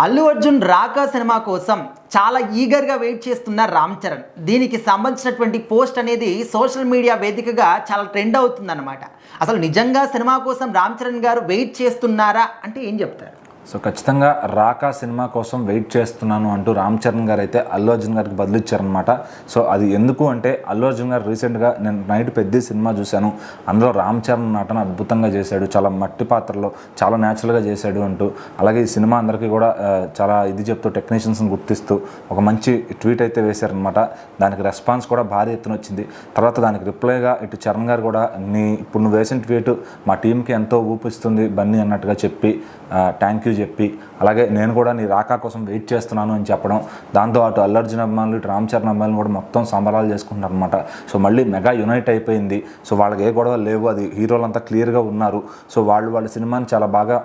అల్లు అర్జున్ రాకా cinema కోసం చాలా ఈగర్గా wait చేస్తున్న రామ్ చరణ్. దీనికి సంబంధించినటువంటి పోస్ట్ అనేది సోషల్ మీడియా వేదికగా చాలా ట్రెండ్ అవుతుందన్నమాట. అసలు నిజంగా సినిమా కోసం రామ్ చరణ్ గారు వెయిట్ చేస్తున్నారా అంటే ఏం చెప్తారు? సో ఖచ్చితంగా రాకా సినిమా కోసం వెయిట్ చేస్తున్నాను అంటూ రామ్ చరణ్ గారు అయితే అల్లు అర్జున్ గారికి బదిలిచ్చారనమాట. సో అది ఎందుకు అంటే అల్లు అర్జున్ గారు రీసెంట్గా నేను నైట్ పెద్ద సినిమా చూశాను, అందులో రామ్ చరణ్ నటన అద్భుతంగా చేశాడు, చాలా మట్టి పాత్రలో చాలా న్యాచురల్గా చేశాడు అంటూ, అలాగే ఈ సినిమా అందరికీ కూడా చాలా ఇది చెప్తూ టెక్నీషియన్స్ని గుర్తిస్తూ ఒక మంచి ట్వీట్ అయితే వేశారనమాట. దానికి రెస్పాన్స్ కూడా భారీ ఎత్తున వచ్చింది. తర్వాత దానికి రిప్లైగా ఇటు చరణ్ గారు కూడా ఇప్పుడు నువ్వు వేసిన ట్వీట్ మా టీంకి ఎంతో ఊపిస్తుంది బన్నీ అన్నట్టుగా చెప్పి థ్యాంక్ యూ చెప్పి, అలాగే నేను కూడా నీ రాకా కోసం వెయిట్ చేస్తున్నాను అని చెప్పడం, దాంతో అటు అల్లు అర్జున్ అభిమానులు ఇటు రామ్ చరణ్ అభిమానులు కూడా మొత్తం సంబరాలు చేసుకుంటారు అనమాట. సో మళ్ళీ మెగా యునైట్ అయిపోయింది. సో వాళ్ళకి ఏ గొడవ లేవు, అది హీరోలంతా క్లియర్గా ఉన్నారు. సో వాళ్ళ సినిమాని చాలా బాగా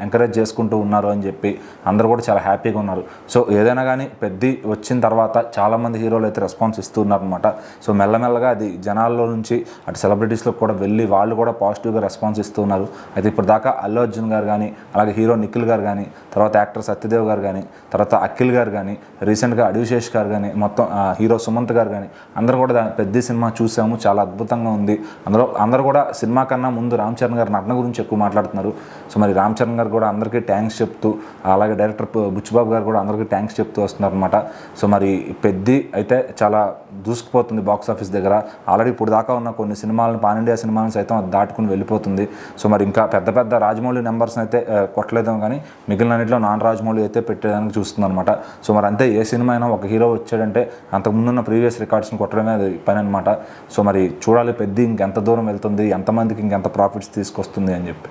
ఎంకరేజ్ చేసుకుంటూ ఉన్నారు అని చెప్పి అందరూ కూడా చాలా హ్యాపీగా ఉన్నారు. సో ఏదైనా కానీ పెద్ద వచ్చిన తర్వాత చాలామంది హీరోలు అయితే రెస్పాన్స్ ఇస్తున్నారు అనమాట. సో మెల్లమెల్లగా అది జనాల్లో నుంచి అటు సెలబ్రిటీస్లో కూడా వెళ్ళి వాళ్ళు కూడా పాజిటివ్గా రెస్పాన్స్ ఇస్తున్నారు. అయితే ఇప్పుడు దాకా అల్లు అర్జున్ గారు కానీ, అలాగే హీరో నిఖిల్ గారు కానీ, తర్వాత యాక్టర్ సత్యదేవ్ గారు కానీ, తర్వాత అఖిల్ గారు కానీ, రీసెంట్గా అడివిశేష్ గారు కానీ, మొత్తం హీరో సుమంత్ గారు కానీ అందరూ కూడా పెద్ద సినిమా చూసాము, చాలా అద్భుతంగా ఉంది. అందరూ కూడా సినిమా కన్నా ముందు రామ్ చరణ్ గారి నటన గురించి ఎక్కువ మాట్లాడుతున్నారు. సో మరి రామ్ చరణ్ గారు కూడా అందరికీ థ్యాంక్స్ చెప్తూ, అలాగే డైరెక్టర్ బుచ్చిబాబు గారు కూడా అందరికీ థ్యాంక్స్ చెప్తూ వస్తున్నారు అనమాట. సో మరి పెద్ద అయితే చాలా దూసుకుపోతుంది బాక్స్ ఆఫీస్ దగ్గర. ఆల్రెడీ ఇప్పుడు దాకా ఉన్న కొన్ని సినిమాలను పాన్ ఇండియా సినిమాలను సైతం అది దాటుకుని వెళ్ళిపోతుంది. సో మరి ఇంకా పెద్ద పెద్ద రాజమౌళి నెంబర్స్ని అయితే కొట్టలేదాం కానీ మిగిలినన్నింటిలో నాన్ రాజమౌళి అయితే పెట్టేదానికి చూస్తుంది అనమాట. సో మరి అంతే, ఏ సినిమా అయినా ఒక హీరో వచ్చాడంటే అంతకుముందున్న ప్రీవియస్ రికార్డ్స్ని కొట్టడమే అది పని అనమాట. సో మరి చూడాలి పెద్ద ఇంకెంత దూరం వెళ్తుంది, ఎంతమందికి ఇంకెంత ప్రాఫిట్స్ తీసుకొస్తుంది అని చెప్పి.